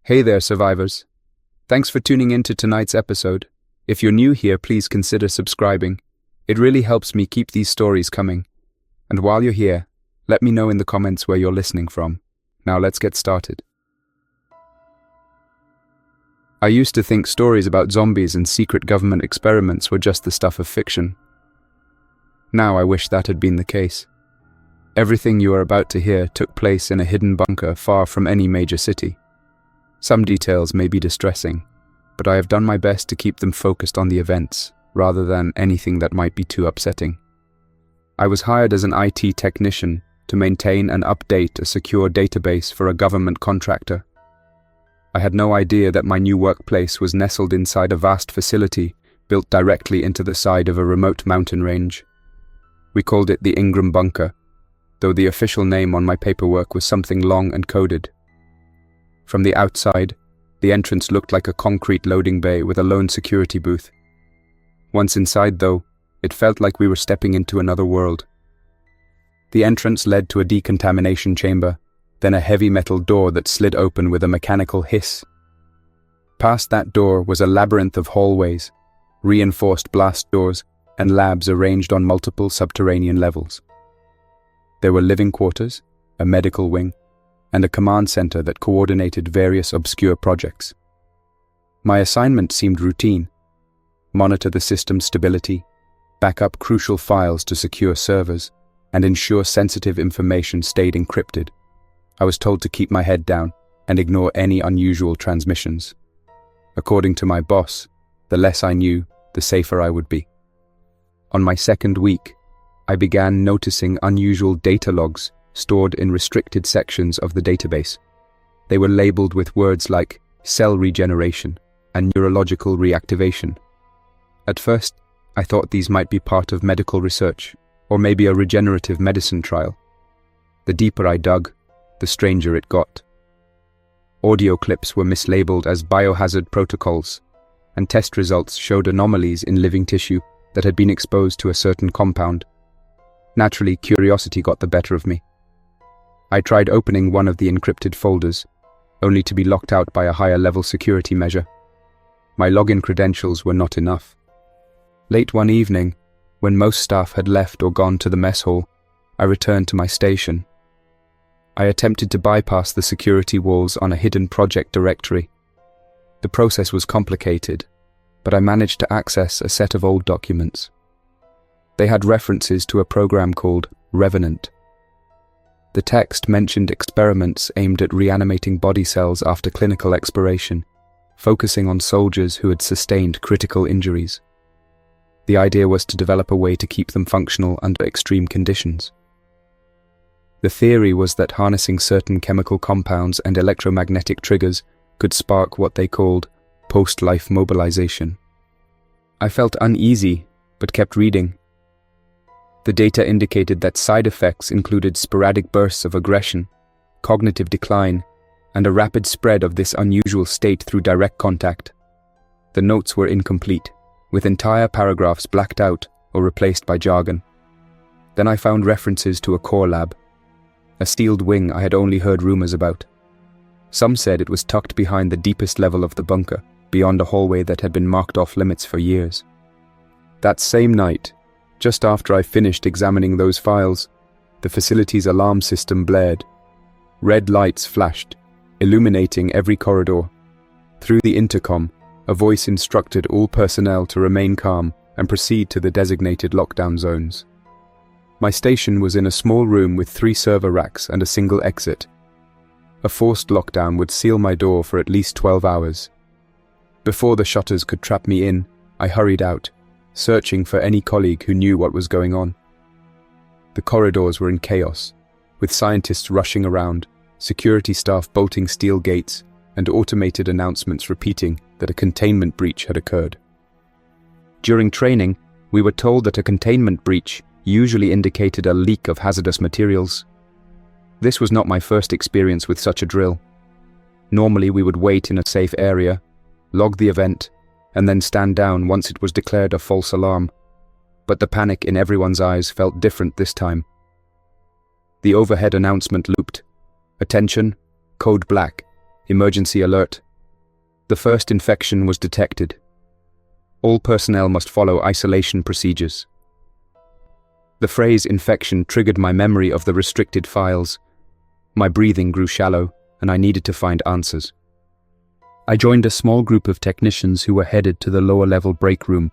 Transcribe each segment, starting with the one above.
Hey there, survivors. Thanks for tuning in to tonight's episode. If you're new here, please consider subscribing. It really helps me keep these stories coming. And while you're here, let me know in the comments where you're listening from. Now let's get started. I used to think stories about zombies and secret government experiments were just the stuff of fiction. Now I wish that had been the case. Everything you are about to hear took place in a hidden bunker far from any major city. Some details may be distressing, but I have done my best to keep them focused on the events, rather than anything that might be too upsetting. I was hired as an IT technician to maintain and update a secure database for a government contractor. I had no idea that my new workplace was nestled inside a vast facility built directly into the side of a remote mountain range. We called it the Ingram Bunker, though the official name on my paperwork was something long and coded. From the outside, the entrance looked like a concrete loading bay with a lone security booth. Once inside, though, it felt like we were stepping into another world. The entrance led to a decontamination chamber, then a heavy metal door that slid open with a mechanical hiss. Past that door was a labyrinth of hallways, reinforced blast doors, and labs arranged on multiple subterranean levels. There were living quarters, a medical wing, and a command center that coordinated various obscure projects. My assignment seemed routine: monitor the system's stability, back up crucial files to secure servers, and ensure sensitive information stayed encrypted. I was told to keep my head down and ignore any unusual transmissions. According to my boss, the less I knew, the safer I would be. On my second week, I began noticing unusual data logs stored in restricted sections of the database. They were labeled with words like cell regeneration and neurological reactivation. At first, I thought these might be part of medical research, or maybe a regenerative medicine trial. The deeper I dug, the stranger it got. Audio clips were mislabeled as biohazard protocols, and test results showed anomalies in living tissue that had been exposed to a certain compound. Naturally, curiosity got the better of me. I tried opening one of the encrypted folders, only to be locked out by a higher-level security measure. My login credentials were not enough. Late one evening, when most staff had left or gone to the mess hall, I returned to my station. I attempted to bypass the security walls on a hidden project directory. The process was complicated, but I managed to access a set of old documents. They had references to a program called Revenant. The text mentioned experiments aimed at reanimating body cells after clinical expiration, focusing on soldiers who had sustained critical injuries. The idea was to develop a way to keep them functional under extreme conditions. The theory was that harnessing certain chemical compounds and electromagnetic triggers could spark what they called post-life mobilization. I felt uneasy, but kept reading. The data indicated that side effects included sporadic bursts of aggression, cognitive decline, and a rapid spread of this unusual state through direct contact. The notes were incomplete, with entire paragraphs blacked out or replaced by jargon. Then I found references to a core lab, a sealed wing I had only heard rumors about. Some said it was tucked behind the deepest level of the bunker, beyond a hallway that had been marked off limits for years. That same night, just after I finished examining those files, the facility's alarm system blared. Red lights flashed, illuminating every corridor. Through the intercom, a voice instructed all personnel to remain calm and proceed to the designated lockdown zones. My station was in a small room with 3 server racks and a single exit. A forced lockdown would seal my door for at least 12 hours. Before the shutters could trap me in, I hurried out, searching for any colleague who knew what was going on. The corridors were in chaos, with scientists rushing around, security staff bolting steel gates, and automated announcements repeating that a containment breach had occurred. During training, we were told that a containment breach usually indicated a leak of hazardous materials. This was not my first experience with such a drill. Normally we would wait in a safe area, log the event, and then stand down once it was declared a false alarm. But the panic in everyone's eyes felt different this time. The overhead announcement looped. Attention, Code Black. Emergency alert. The first infection was detected. All personnel must follow isolation procedures. The phrase infection triggered my memory of the restricted files. My breathing grew shallow, and I needed to find answers. I joined a small group of technicians who were headed to the lower-level break room,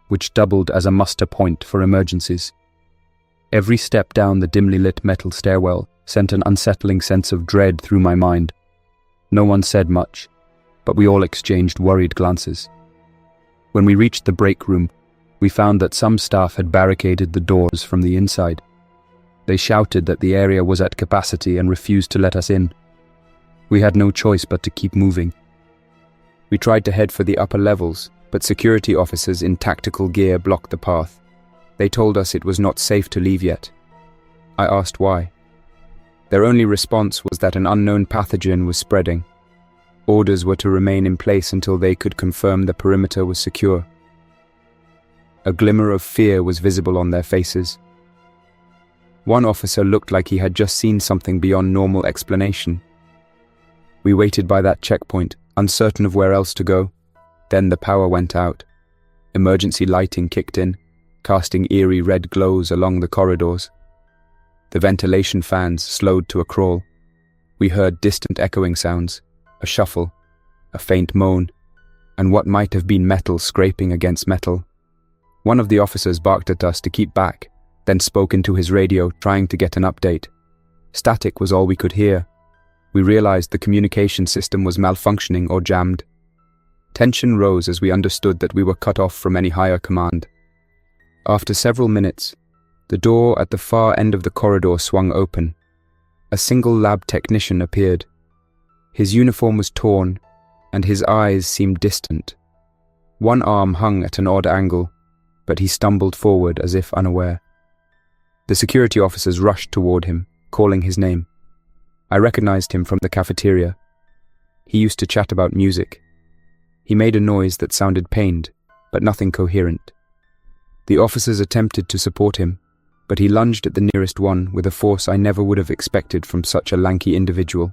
which doubled as a muster point for emergencies. Every step down the dimly lit metal stairwell sent an unsettling sense of dread through my mind. No one said much, but we all exchanged worried glances. When we reached the break room, we found that some staff had barricaded the doors from the inside. They shouted that the area was at capacity and refused to let us in. We had no choice but to keep moving. We tried to head for the upper levels, but security officers in tactical gear blocked the path. They told us it was not safe to leave yet. I asked why. Their only response was that an unknown pathogen was spreading. Orders were to remain in place until they could confirm the perimeter was secure. A glimmer of fear was visible on their faces. One officer looked like he had just seen something beyond normal explanation. We waited by that checkpoint, uncertain of where else to go. Then the power went out. Emergency lighting kicked in, casting eerie red glows along the corridors. The ventilation fans slowed to a crawl. We heard distant echoing sounds, a shuffle, a faint moan, and what might have been metal scraping against metal. One of the officers barked at us to keep back, then spoke into his radio, trying to get an update. Static was all we could hear. We realized the communication system was malfunctioning or jammed. Tension rose as we understood that we were cut off from any higher command. After several minutes, the door at the far end of the corridor swung open. A single lab technician appeared. His uniform was torn, and his eyes seemed distant. One arm hung at an odd angle, but he stumbled forward as if unaware. The security officers rushed toward him, calling his name. I recognized him from the cafeteria. He used to chat about music. He made a noise that sounded pained, but nothing coherent. The officers attempted to support him, but he lunged at the nearest one with a force I never would have expected from such a lanky individual.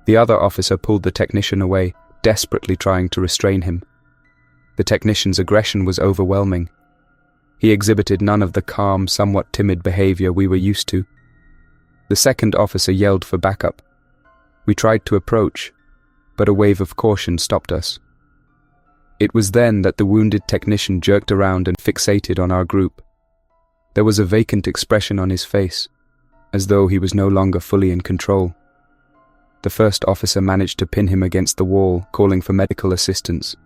The other officer pulled the technician away, desperately trying to restrain him. The technician's aggression was overwhelming. He exhibited none of the calm, somewhat timid behavior we were used to. The second officer yelled for backup. We tried to approach, but a wave of caution stopped us. It was then that the wounded technician jerked around and fixated on our group. There was a vacant expression on his face, as though he was no longer fully in control. The first officer managed to pin him against the wall, calling for medical assistance,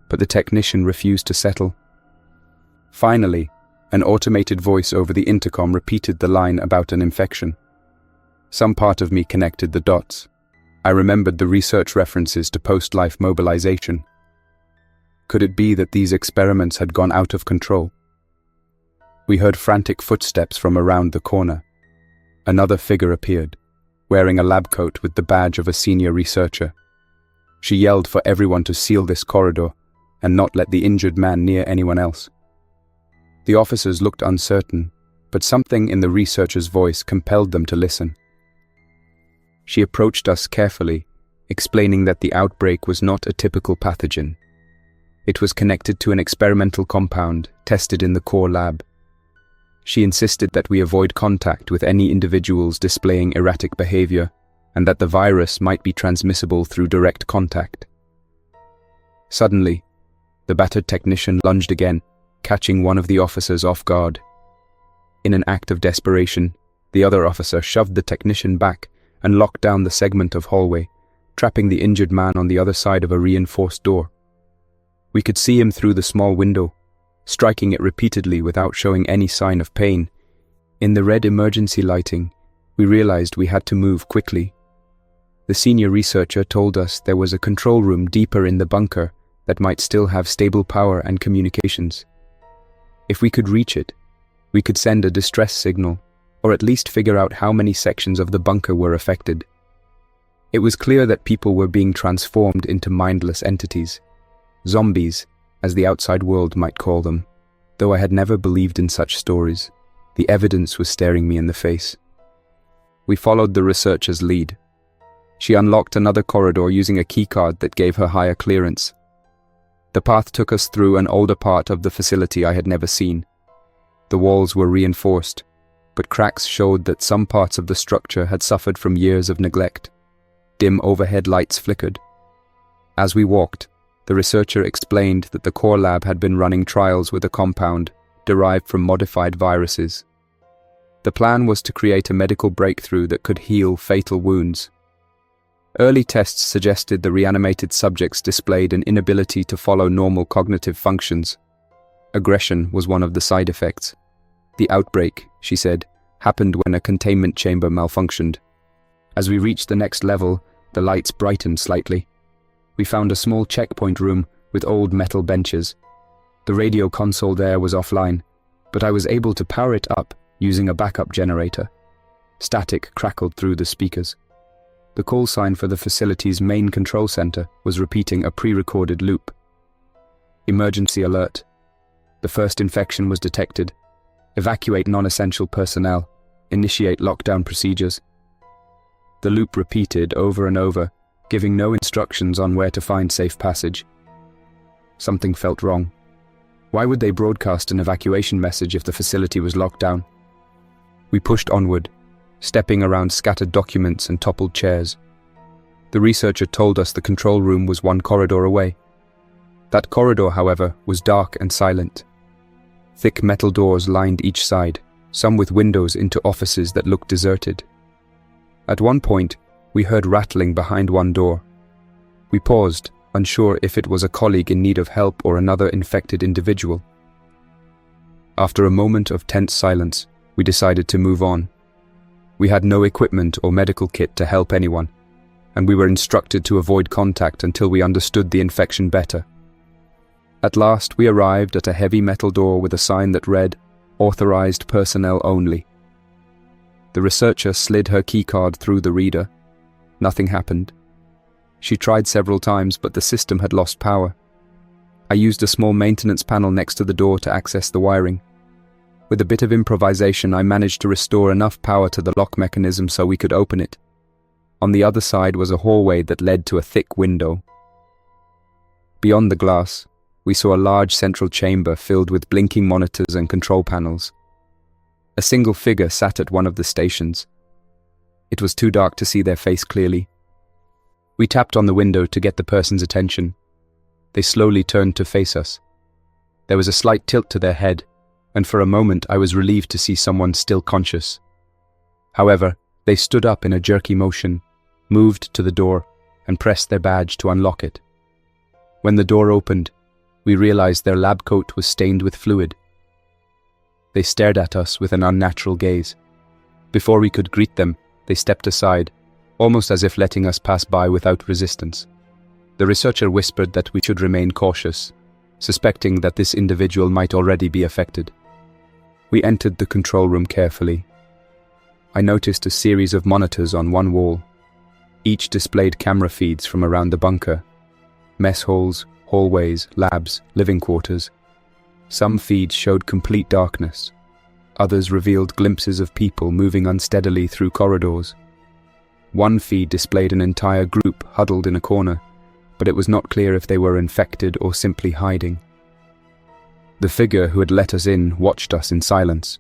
but the technician refused to settle. Finally, an automated voice over the intercom repeated the line about an infection. Some part of me connected the dots. I remembered the research references to post-life mobilization. Could it be that these experiments had gone out of control? We heard frantic footsteps from around the corner. Another figure appeared, wearing a lab coat with the badge of a senior researcher. She yelled for everyone to seal this corridor and not let the injured man near anyone else. The officers looked uncertain, but something in the researcher's voice compelled them to listen. She approached us carefully, explaining that the outbreak was not a typical pathogen. It was connected to an experimental compound tested in the core lab. She insisted that we avoid contact with any individuals displaying erratic behavior, and that the virus might be transmissible through direct contact. Suddenly, the battered technician lunged again, catching one of the officers off guard. In an act of desperation, the other officer shoved the technician back and locked down the segment of hallway, trapping the injured man on the other side of a reinforced door. We could see him through the small window, striking it repeatedly without showing any sign of pain. In the red emergency lighting, we realized we had to move quickly. The senior researcher told us there was a control room deeper in the bunker that might still have stable power and communications. If we could reach it, we could send a distress signal, or at least figure out how many sections of the bunker were affected. It was clear that people were being transformed into mindless entities. Zombies, as the outside world might call them. Though I had never believed in such stories, the evidence was staring me in the face. We followed the researcher's lead. She unlocked another corridor using a keycard that gave her higher clearance. The path took us through an older part of the facility I had never seen. The walls were reinforced, but cracks showed that some parts of the structure had suffered from years of neglect. Dim overhead lights flickered. As we walked, the researcher explained that the core lab had been running trials with a compound derived from modified viruses. The plan was to create a medical breakthrough that could heal fatal wounds. Early tests suggested the reanimated subjects displayed an inability to follow normal cognitive functions. Aggression was one of the side effects. The outbreak, she said, happened when a containment chamber malfunctioned. As we reached the next level, the lights brightened slightly. We found a small checkpoint room with old metal benches. The radio console there was offline, but I was able to power it up using a backup generator. Static crackled through the speakers. The call sign for the facility's main control center was repeating a pre-recorded loop. Emergency alert. The first infection was detected. Evacuate non-essential personnel. Initiate lockdown procedures. The loop repeated over and over, giving no instructions on where to find safe passage. Something felt wrong. Why would they broadcast an evacuation message if the facility was locked down? We pushed onward, stepping around scattered documents and toppled chairs. The researcher told us the control room was one corridor away. That corridor, however, was dark and silent. Thick metal doors lined each side, some with windows into offices that looked deserted. At one point, we heard rattling behind one door. We paused, unsure if it was a colleague in need of help or another infected individual. After a moment of tense silence, we decided to move on. We had no equipment or medical kit to help anyone, and we were instructed to avoid contact until we understood the infection better. At last, we arrived at a heavy metal door with a sign that read, "Authorized personnel only." The researcher slid her keycard through the reader. Nothing happened. She tried several times, but the system had lost power. I used a small maintenance panel next to the door to access the wiring. With a bit of improvisation, I managed to restore enough power to the lock mechanism so we could open it. On the other side was a hallway that led to a thick window. Beyond the glass, we saw a large central chamber filled with blinking monitors and control panels. A single figure sat at one of the stations. It was too dark to see their face clearly. We tapped on the window to get the person's attention. They slowly turned to face us. There was a slight tilt to their head, and for a moment I was relieved to see someone still conscious. However, they stood up in a jerky motion, moved to the door, and pressed their badge to unlock it. When the door opened, we realized their lab coat was stained with fluid. They stared at us with an unnatural gaze. Before we could greet them, they stepped aside, almost as if letting us pass by without resistance. The researcher whispered that we should remain cautious, suspecting that this individual might already be affected. We entered the control room carefully. I noticed a series of monitors on one wall. Each displayed camera feeds from around the bunker. Mess halls, hallways, labs, living quarters. Some feeds showed complete darkness. Others revealed glimpses of people moving unsteadily through corridors. One feed displayed an entire group huddled in a corner, but it was not clear if they were infected or simply hiding. The figure who had let us in watched us in silence.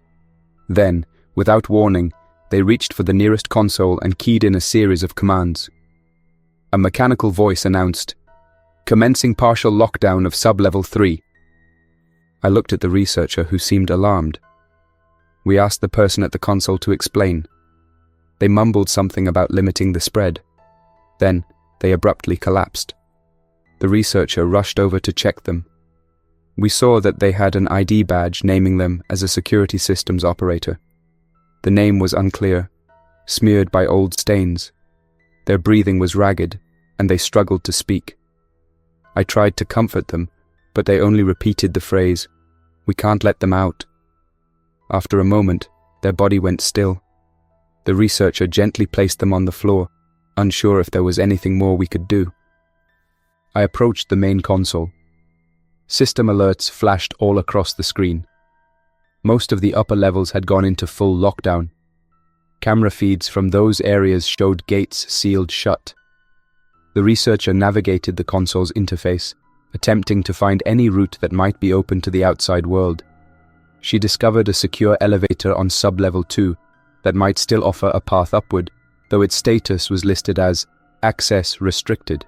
Then, without warning, they reached for the nearest console and keyed in a series of commands. A mechanical voice announced, "Commencing partial lockdown of sub-level 3. I looked at the researcher, who seemed alarmed. We asked the person at the console to explain. They mumbled something about limiting the spread. Then, they abruptly collapsed. The researcher rushed over to check them. We saw that they had an ID badge naming them as a security systems operator. The name was unclear, smeared by old stains. Their breathing was ragged, and they struggled to speak. I tried to comfort them, but they only repeated the phrase, "We can't let them out." After a moment, their body went still. The researcher gently placed them on the floor, unsure if there was anything more we could do. I approached the main console. System alerts flashed all across the screen. Most of the upper levels had gone into full lockdown. Camera feeds from those areas showed gates sealed shut. The researcher navigated the console's interface, attempting to find any route that might be open to the outside world. She discovered a secure elevator on sub-level 2 that might still offer a path upward, though its status was listed as access restricted.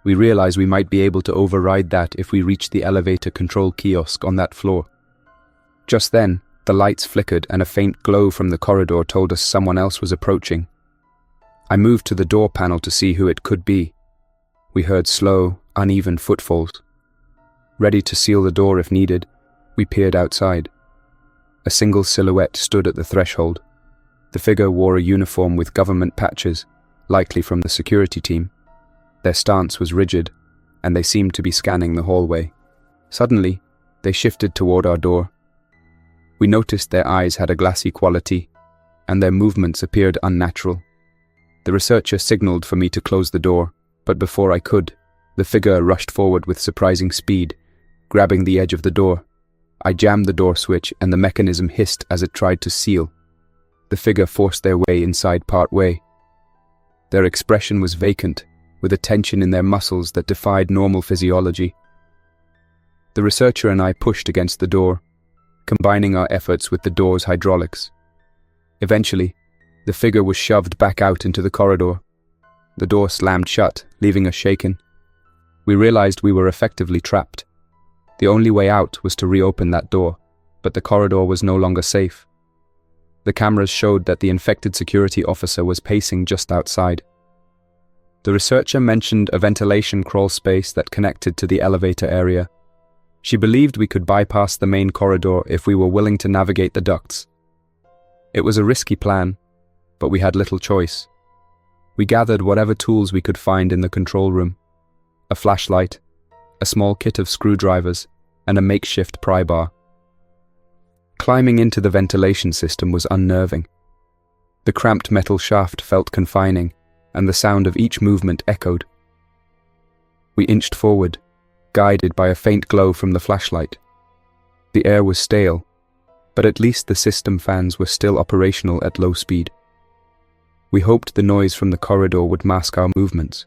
We realized we might be able to override that if we reached the elevator control kiosk on that floor. Just then, the lights flickered and a faint glow from the corridor told us someone else was approaching. I moved to the door panel to see who it could be. We heard slow, uneven footfalls. Ready to seal the door if needed, we peered outside. A single silhouette stood at the threshold. The figure wore a uniform with government patches, likely from the security team. Their stance was rigid, and they seemed to be scanning the hallway. Suddenly, they shifted toward our door. We noticed their eyes had a glassy quality, and their movements appeared unnatural. The researcher signaled for me to close the door, but before I could, the figure rushed forward with surprising speed, grabbing the edge of the door. I jammed the door switch and the mechanism hissed as it tried to seal. The figure forced their way inside part way. Their expression was vacant, with a tension in their muscles that defied normal physiology. The researcher and I pushed against the door, combining our efforts with the door's hydraulics. Eventually, the figure was shoved back out into the corridor. The door slammed shut, leaving us shaken. We realized we were effectively trapped. The only way out was to reopen that door, but the corridor was no longer safe. The cameras showed that the infected security officer was pacing just outside. The researcher mentioned a ventilation crawl space that connected to the elevator area. She believed we could bypass the main corridor if we were willing to navigate the ducts. It was a risky plan, but we had little choice. We gathered whatever tools we could find in the control room: a flashlight, a small kit of screwdrivers, and a makeshift pry bar. Climbing into the ventilation system was unnerving. The cramped metal shaft felt confining, and the sound of each movement echoed. We inched forward, guided by a faint glow from the flashlight. The air was stale, but at least the system fans were still operational at low speed. We hoped the noise from the corridor would mask our movements.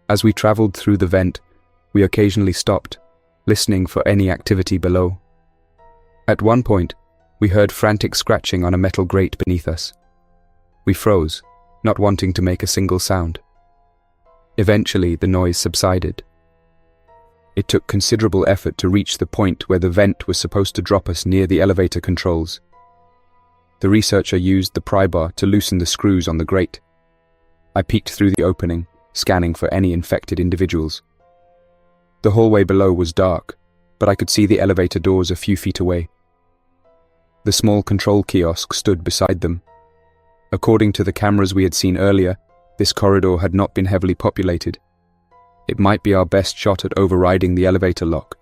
As we traveled through the vent, we occasionally stopped, listening for any activity below. At one point, we heard frantic scratching on a metal grate beneath us. We froze, not wanting to make a single sound. Eventually, the noise subsided. It took considerable effort to reach the point where the vent was supposed to drop us near the elevator controls. The researcher used the pry bar to loosen the screws on the grate. I peeked through the opening, scanning for any infected individuals. The hallway below was dark, but I could see the elevator doors a few feet away. The small control kiosk stood beside them. According to the cameras we had seen earlier, this corridor had not been heavily populated. It might be our best shot at overriding the elevator lock.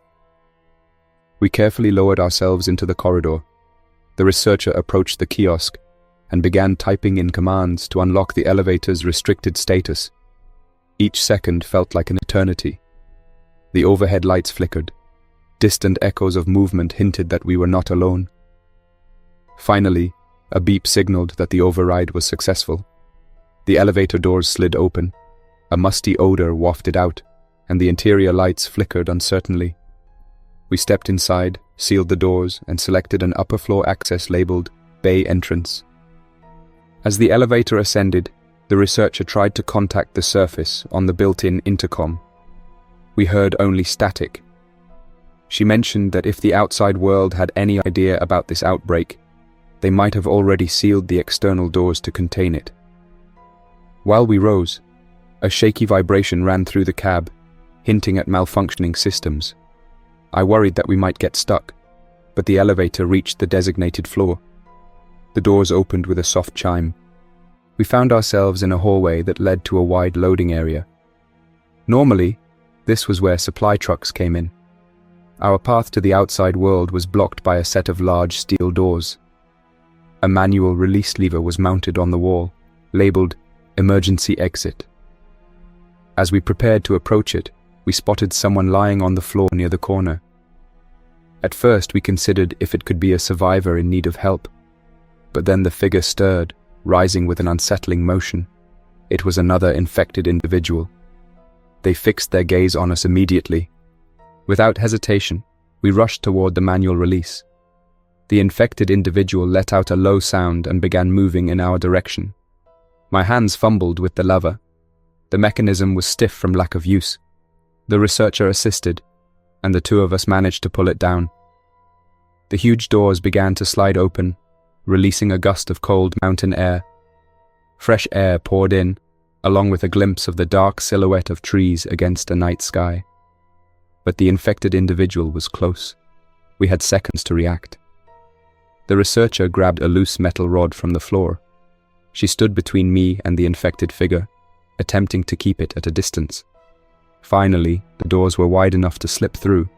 We carefully lowered ourselves into the corridor. The researcher approached the kiosk and began typing in commands to unlock the elevator's restricted status. Each second felt like an eternity. The overhead lights flickered. Distant echoes of movement hinted that we were not alone. Finally, a beep signaled that the override was successful. The elevator doors slid open. A musty odor wafted out, and the interior lights flickered uncertainly. We stepped inside, sealed the doors, and selected an upper floor access labeled Bay Entrance. As the elevator ascended, the researcher tried to contact the surface on the built-in intercom. We heard only static. She mentioned that if the outside world had any idea about this outbreak, they might have already sealed the external doors to contain it. While we rose, a shaky vibration ran through the cab, hinting at malfunctioning systems. I worried that we might get stuck, but the elevator reached the designated floor. The doors opened with a soft chime. We found ourselves in a hallway that led to a wide loading area. Normally, this was where supply trucks came in. Our path to the outside world was blocked by a set of large steel doors. A manual release lever was mounted on the wall, labeled Emergency Exit. As we prepared to approach it, we spotted someone lying on the floor near the corner. At first, we considered if it could be a survivor in need of help, but then the figure stirred, rising with an unsettling motion. It was another infected individual. They fixed their gaze on us immediately. Without hesitation, we rushed toward the manual release. The infected individual let out a low sound and began moving in our direction. My hands fumbled with the lever. The mechanism was stiff from lack of use. The researcher assisted, and the two of us managed to pull it down. The huge doors began to slide open, releasing a gust of cold mountain air. Fresh air poured in, along with a glimpse of the dark silhouette of trees against a night sky. But the infected individual was close. We had seconds to react. The researcher grabbed a loose metal rod from the floor. She stood between me and the infected figure, attempting to keep it at a distance. Finally, the doors were wide enough to slip through.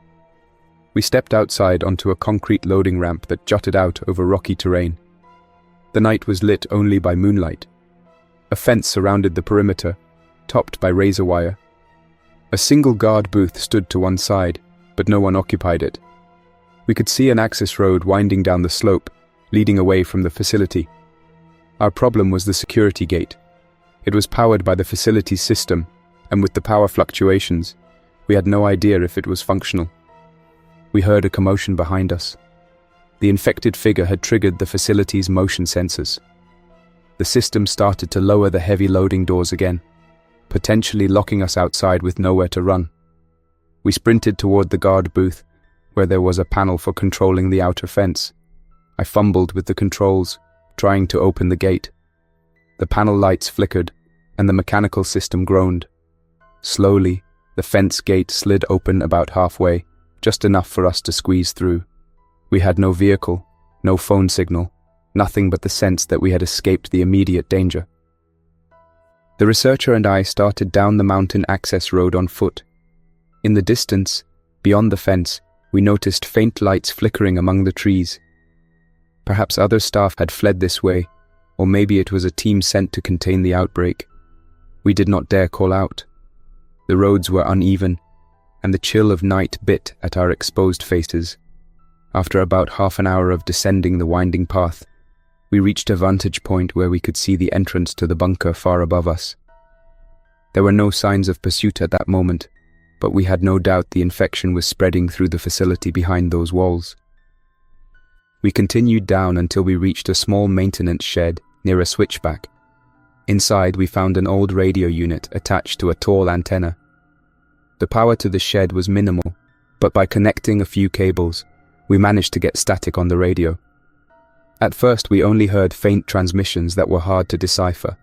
We stepped outside onto a concrete loading ramp that jutted out over rocky terrain. The night was lit only by moonlight. A fence surrounded the perimeter, topped by razor wire. A single guard booth stood to one side, but no one occupied it. We could see an access road winding down the slope, leading away from the facility. Our problem was the security gate. It was powered by the facility's system, and with the power fluctuations, we had no idea if it was functional. We heard a commotion behind us. The infected figure had triggered the facility's motion sensors. The system started to lower the heavy loading doors again, potentially locking us outside with nowhere to run. We sprinted toward the guard booth, where there was a panel for controlling the outer fence. I fumbled with the controls, trying to open the gate. The panel lights flickered, and the mechanical system groaned. Slowly, the fence gate slid open about halfway, just enough for us to squeeze through. We had no vehicle, no phone signal, nothing but the sense that we had escaped the immediate danger. The researcher and I started down the mountain access road on foot. In the distance, beyond the fence, we noticed faint lights flickering among the trees. Perhaps other staff had fled this way, or maybe it was a team sent to contain the outbreak. We did not dare call out. The roads were uneven, and the chill of night bit at our exposed faces. After about half an hour of descending the winding path, we reached a vantage point where we could see the entrance to the bunker far above us. There were no signs of pursuit at that moment, but we had no doubt the infection was spreading through the facility behind those walls. We continued down until we reached a small maintenance shed near a switchback. Inside, we found an old radio unit attached to a tall antenna. The power to the shed was minimal, but by connecting a few cables, we managed to get static on the radio. At first, we only heard faint transmissions that were hard to decipher.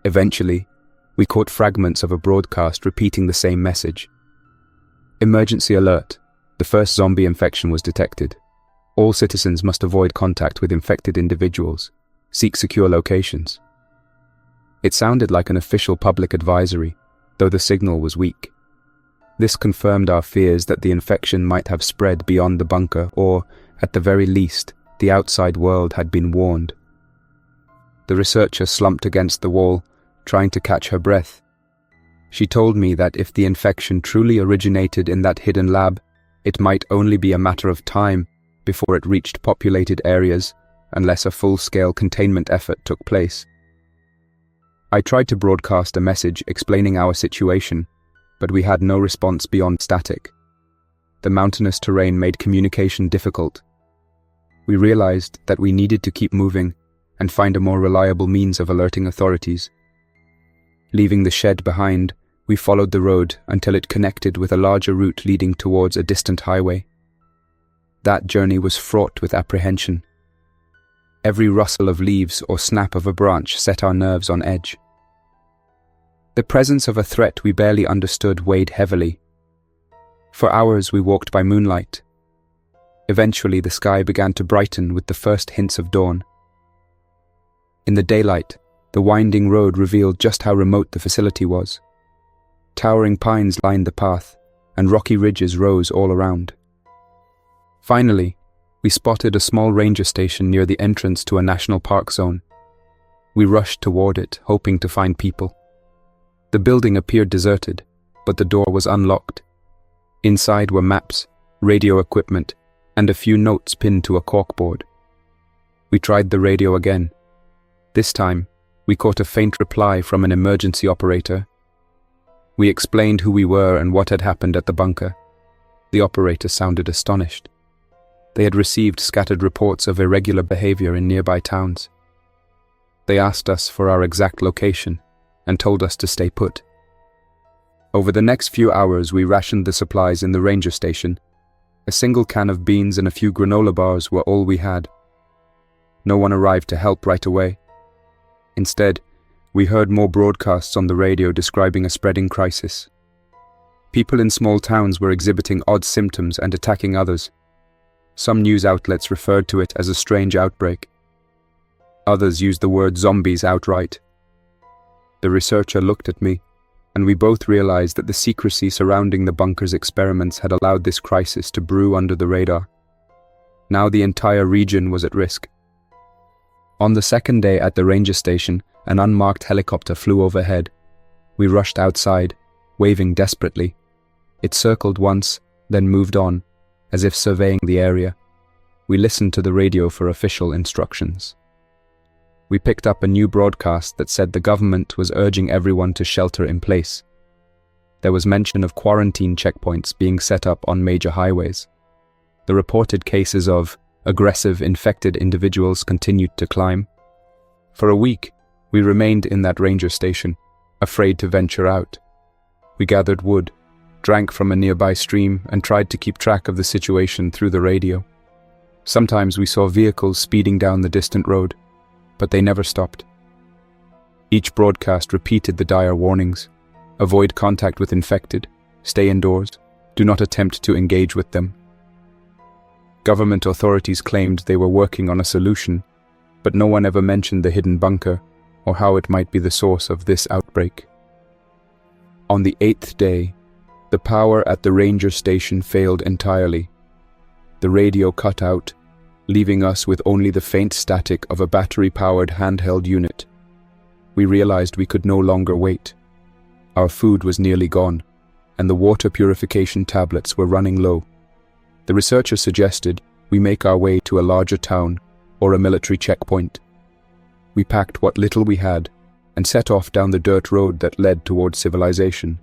Eventually, we caught fragments of a broadcast repeating the same message. Emergency alert. The first zombie infection was detected. All citizens must avoid contact with infected individuals. Seek secure locations. It sounded like an official public advisory, though the signal was weak. This confirmed our fears that the infection might have spread beyond the bunker, or, at the very least, the outside world had been warned. The researcher slumped against the wall, trying to catch her breath. She told me that if the infection truly originated in that hidden lab, it might only be a matter of time before it reached populated areas, unless a full-scale containment effort took place. I tried to broadcast a message explaining our situation, but we had no response beyond static. The mountainous terrain made communication difficult. We realized that we needed to keep moving and find a more reliable means of alerting authorities. Leaving the shed behind, we followed the road until it connected with a larger route leading towards a distant highway. That journey was fraught with apprehension. Every rustle of leaves or snap of a branch set our nerves on edge. The presence of a threat we barely understood weighed heavily. For hours we walked by moonlight. Eventually the sky began to brighten with the first hints of dawn. In the daylight, the winding road revealed just how remote the facility was. Towering pines lined the path, and rocky ridges rose all around. Finally, we spotted a small ranger station near the entrance to a national park zone. We rushed toward it, hoping to find people. The building appeared deserted, but the door was unlocked. Inside were maps, radio equipment, and a few notes pinned to a corkboard. We tried the radio again. This time, we caught a faint reply from an emergency operator. We explained who we were and what had happened at the bunker. The operator sounded astonished. They had received scattered reports of irregular behavior in nearby towns. They asked us for our exact location and told us to stay put. Over the next few hours, we rationed the supplies in the ranger station. A single can of beans and a few granola bars were all we had. No one arrived to help right away. Instead, we heard more broadcasts on the radio describing a spreading crisis. People in small towns were exhibiting odd symptoms and attacking others. Some news outlets referred to it as a strange outbreak. Others used the word zombies outright. The researcher looked at me, and we both realized that the secrecy surrounding the bunker's experiments had allowed this crisis to brew under the radar. Now the entire region was at risk. On the second day at the ranger station, an unmarked helicopter flew overhead. We rushed outside, waving desperately. It circled once, then moved on, as if surveying the area. We listened to the radio for official instructions. We picked up a new broadcast that said the government was urging everyone to shelter in place. There was mention of quarantine checkpoints being set up on major highways. The reported cases of aggressive infected individuals continued to climb. For a week, we remained in that ranger station, afraid to venture out. We gathered wood, drank from a nearby stream, and tried to keep track of the situation through the radio. Sometimes we saw vehicles speeding down the distant road, but they never stopped. Each broadcast repeated the dire warnings: avoid contact with infected, stay indoors, do not attempt to engage with them. Government authorities claimed they were working on a solution, but no one ever mentioned the hidden bunker or how it might be the source of this outbreak. On the 8th day, the power at the ranger station failed entirely. The radio cut out, leaving us with only the faint static of a battery-powered handheld unit. We realized we could no longer wait. Our food was nearly gone, and the water purification tablets were running low. The researcher suggested we make our way to a larger town or a military checkpoint. We packed what little we had and set off down the dirt road that led toward civilization.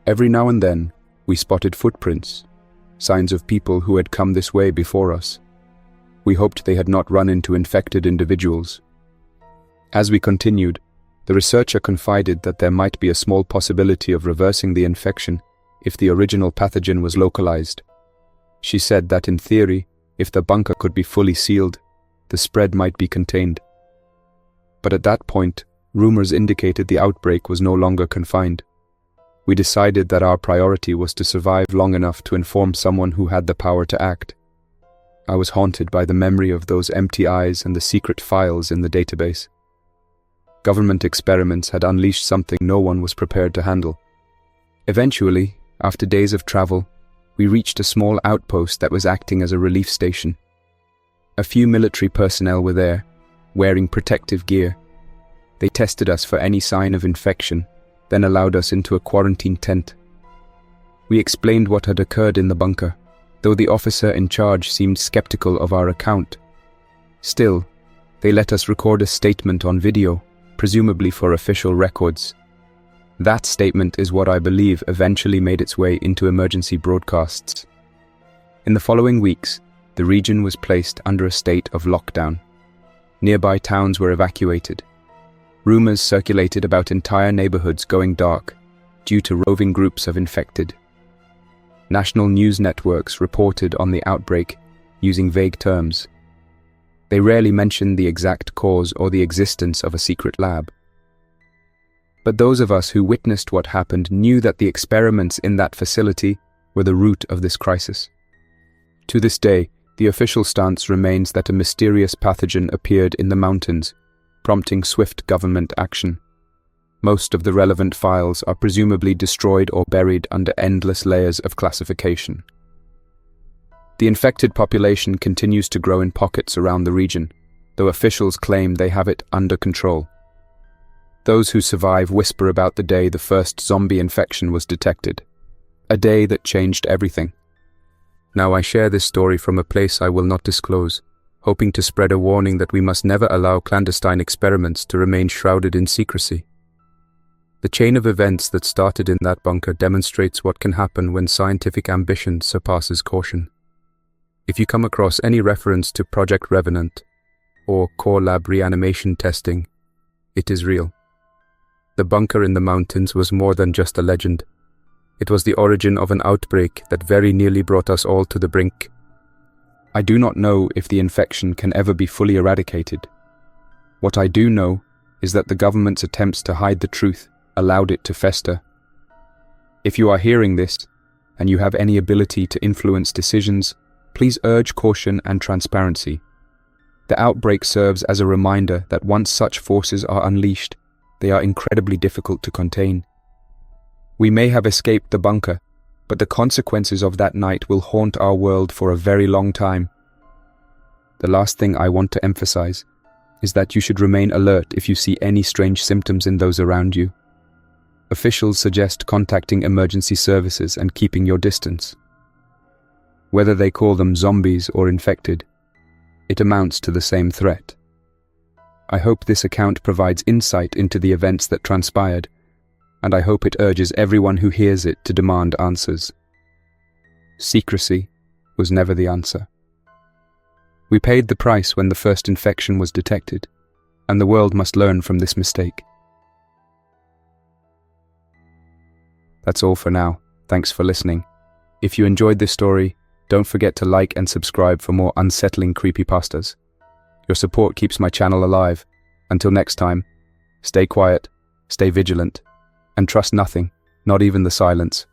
Every now and then, we spotted footprints, signs of people who had come this way before us. We hoped they had not run into infected individuals. As we continued, the researcher confided that there might be a small possibility of reversing the infection if the original pathogen was localized. She said that in theory, if the bunker could be fully sealed, the spread might be contained. But at that point, rumors indicated the outbreak was no longer confined. We decided that our priority was to survive long enough to inform someone who had the power to act. I was haunted by the memory of those empty eyes and the secret files in the database. Government experiments had unleashed something no one was prepared to handle. Eventually, after days of travel, we reached a small outpost that was acting as a relief station. A few military personnel were there, wearing protective gear. They tested us for any sign of infection, then allowed us into a quarantine tent. We explained what had occurred in the bunker, though the officer in charge seemed skeptical of our account. Still, they let us record a statement on video, presumably for official records. That statement is what I believe eventually made its way into emergency broadcasts. In the following weeks, the region was placed under a state of lockdown. Nearby towns were evacuated. Rumors circulated about entire neighborhoods going dark due to roving groups of infected. National news networks reported on the outbreak using vague terms. They rarely mentioned the exact cause or the existence of a secret lab. But those of us who witnessed what happened knew that the experiments in that facility were the root of this crisis. To this day, the official stance remains that a mysterious pathogen appeared in the mountains, prompting swift government action. Most of the relevant files are presumably destroyed or buried under endless layers of classification. The infected population continues to grow in pockets around the region, though officials claim they have it under control. Those who survive whisper about the day the first zombie infection was detected, a day that changed everything. Now I share this story from a place I will not disclose, hoping to spread a warning that we must never allow clandestine experiments to remain shrouded in secrecy. The chain of events that started in that bunker demonstrates what can happen when scientific ambition surpasses caution. If you come across any reference to Project Revenant or core lab reanimation testing, it is real. The bunker in the mountains was more than just a legend. It was the origin of an outbreak that very nearly brought us all to the brink. I do not know if the infection can ever be fully eradicated. What I do know is that the government's attempts to hide the truth allowed it to fester. If you are hearing this, and you have any ability to influence decisions, please urge caution and transparency. The outbreak serves as a reminder that once such forces are unleashed, they are incredibly difficult to contain. We may have escaped the bunker, but the consequences of that night will haunt our world for a very long time. The last thing I want to emphasize is that you should remain alert if you see any strange symptoms in those around you. Officials suggest contacting emergency services and keeping your distance. Whether they call them zombies or infected, it amounts to the same threat. I hope this account provides insight into the events that transpired, and I hope it urges everyone who hears it to demand answers. Secrecy was never the answer. We paid the price when the first infection was detected, and the world must learn from this mistake. That's all for now. Thanks for listening. If you enjoyed this story, don't forget to like and subscribe for more unsettling creepypastas. Your support keeps my channel alive. Until next time, stay quiet, stay vigilant, and trust nothing, not even the silence.